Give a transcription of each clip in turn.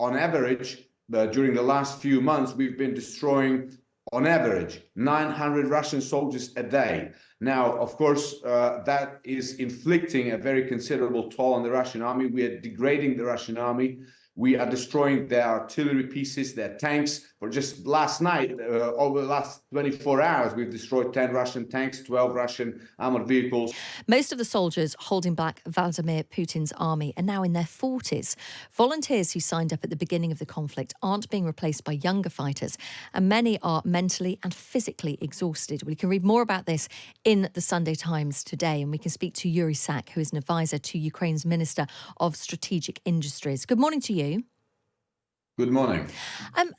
on average, during the last few months, we've been destroying, on average, 900 Russian soldiers a day. Now, of course, that is inflicting a very considerable toll on the Russian army. We are degrading the Russian army. We are destroying their artillery pieces, their tanks. For just last night, over the last 24 hours, we've destroyed 10 Russian tanks, 12 Russian armored vehicles. Most of the soldiers holding back Vladimir Putin's army are now in their 40s. Volunteers who signed up at the beginning of the conflict aren't being replaced by younger fighters, and many are mentally and physically exhausted. We can read more about this in the Sunday Times today, and we can speak to Yuriy Sak, who is an advisor to Ukraine's Minister of Strategic Industries. Good morning to you. Good morning.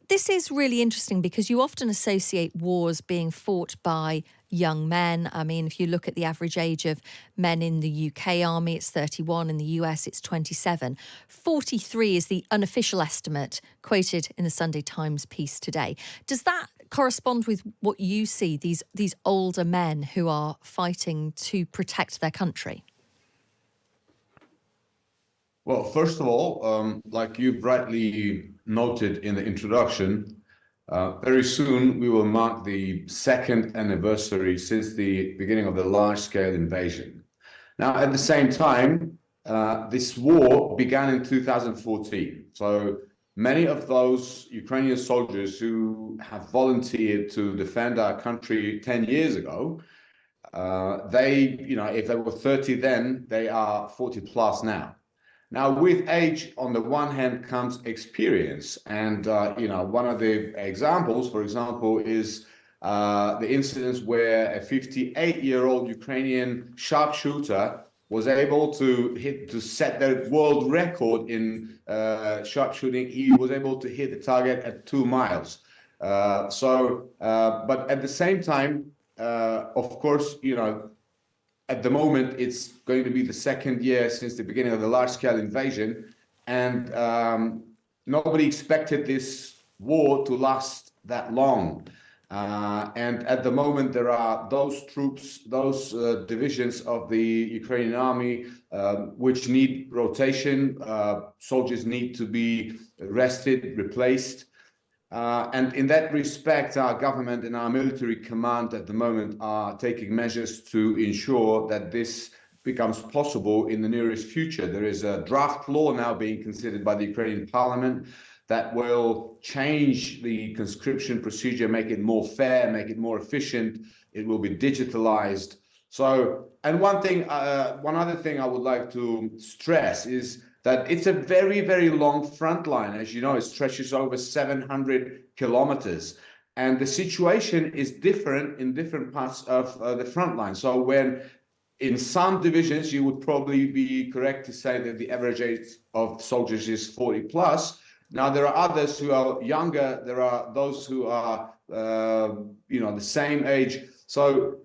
This is really interesting because you often associate wars being fought by young men. I mean, if you look at the average age of men in the UK army, it's 31. In the US, it's 27. 43 is the unofficial estimate quoted in the Sunday Times piece today. Does that correspond with what you see, these older men who are fighting to protect their country? Well, first of all, like you rightly noted in the introduction, very soon we will mark the second anniversary since the beginning of the large-scale invasion. Now, at the same time, this war began in 2014. So many of those Ukrainian soldiers who have volunteered to defend our country 10 years ago, if they were 30 then, they are 40 plus now. Now, with age, on the one hand, comes experience. And, one of the examples, for example, is the incidents where a 58-year-old Ukrainian sharpshooter was able to set the world record in sharpshooting. He was able to hit the target at 2 miles. But at the same time, of course, at the moment, it's going to be the second year since the beginning of the large-scale invasion, and nobody expected this war to last that long. And at the moment, there are those troops, those divisions of the Ukrainian army which need rotation. Soldiers need to be rested, replaced. And in that respect, our government and our military command at the moment are taking measures to ensure that this becomes possible in the nearest future. There is a draft law now being considered by the Ukrainian parliament that will change the conscription procedure, make it more fair, make it more efficient. It will be digitalized. So, and one other thing I would like to stress is that it's a very, very long front line. As you know, it stretches over 700 kilometers. And the situation is different in different parts of the front line. So when in some divisions, you would probably be correct to say that the average age of soldiers is 40 plus. Now, there are others who are younger. There are those who are, the same age. So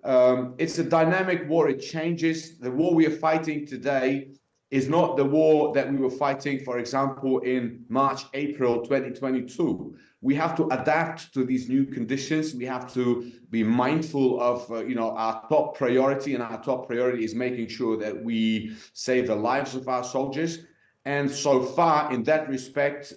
it's a dynamic war. It changes. The war we are fighting today is not the war that we were fighting, for example, in March, April 2022. We have to adapt to these new conditions. We have to be mindful of, our top priority, and our top priority is making sure that we save the lives of our soldiers. And so far, in that respect,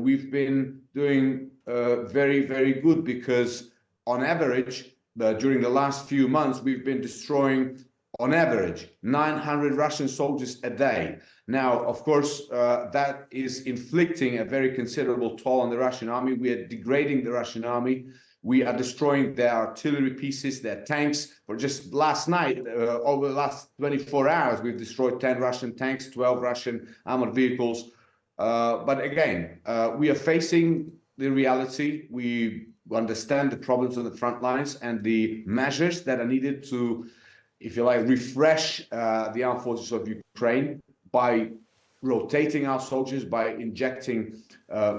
we've been doing very, very good because, on average, during the last few months, we've been destroying, on average, 900 Russian soldiers a day. Now, of course, that is inflicting a very considerable toll on the Russian army. We are degrading the Russian army. We are destroying their artillery pieces, their tanks. For just last night, over the last 24 hours, we've destroyed 10 Russian tanks, 12 Russian armored vehicles. But again, we are facing the reality. We understand the problems on the front lines and the measures that are needed to, if you like, refresh the armed forces of Ukraine by rotating our soldiers, by injecting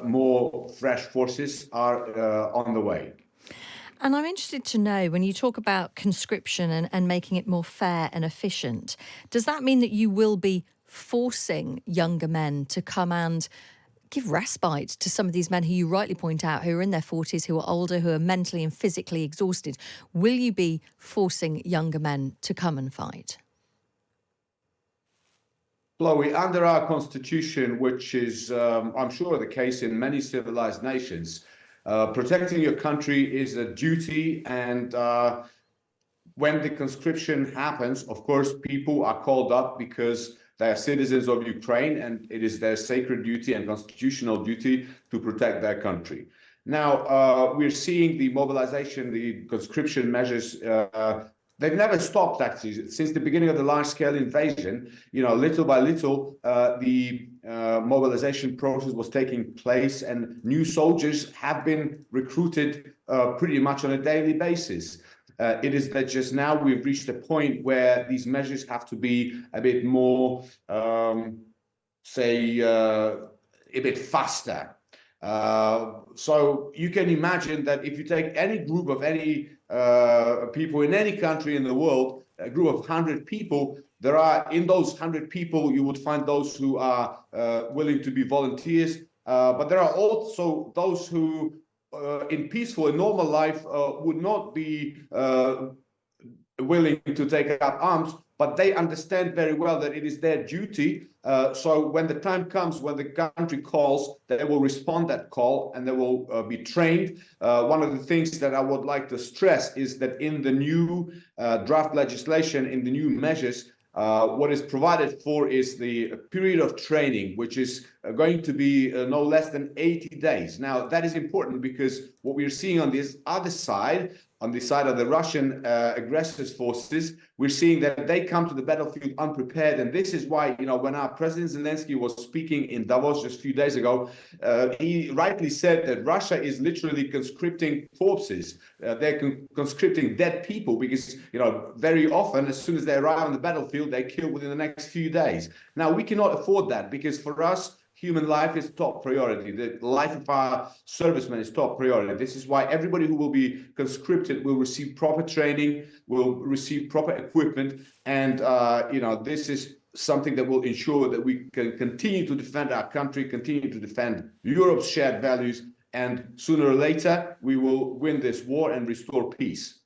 more fresh forces are on the way. And I'm interested to know, when you talk about conscription and making it more fair and efficient, does that mean that you will be forcing younger men to come and give respite to some of these men who you rightly point out, who are in their 40s, who are older, who are mentally and physically exhausted? Will you be forcing younger men to come and fight? Chloe, under our constitution, which is, I'm sure, the case in many civilized nations, protecting your country is a duty. And when the conscription happens, of course, people are called up because they are citizens of Ukraine, and it is their sacred duty and constitutional duty to protect their country. Now, we're seeing the mobilization, the conscription measures. They've never stopped, actually, since the beginning of the large-scale invasion. Little by little, the mobilization process was taking place, and new soldiers have been recruited pretty much on a daily basis. It is that just now we've reached a point where these measures have to be a bit more, say, a bit faster. So you can imagine that if you take any group of any people in any country in the world, a group of 100 people, there are, in those 100 people, you would find those who are willing to be volunteers, but there are also those who in peaceful and normal life would not be willing to take up arms, but they understand very well that it is their duty. So when the time comes, when the country calls, they will respond that call, and they will be trained. One of the things that I would like to stress is that in the new draft legislation, in the new measures, what is provided for is the period of training, which is going to be no less than 80 days. Now, that is important because what we're seeing on this other side, on the side of the Russian aggressors' forces, we're seeing that they come to the battlefield unprepared. And this is why, when our President Zelensky was speaking in Davos just a few days ago, he rightly said that Russia is literally conscripting corpses. They're conscripting dead people because, very often, as soon as they arrive on the battlefield, they kill within the next few days. Now, we cannot afford that because for us, human life is top priority. The life of our servicemen is top priority. This is why everybody who will be conscripted will receive proper training, will receive proper equipment. And, this is something that will ensure that we can continue to defend our country, continue to defend Europe's shared values. And sooner or later, we will win this war and restore peace.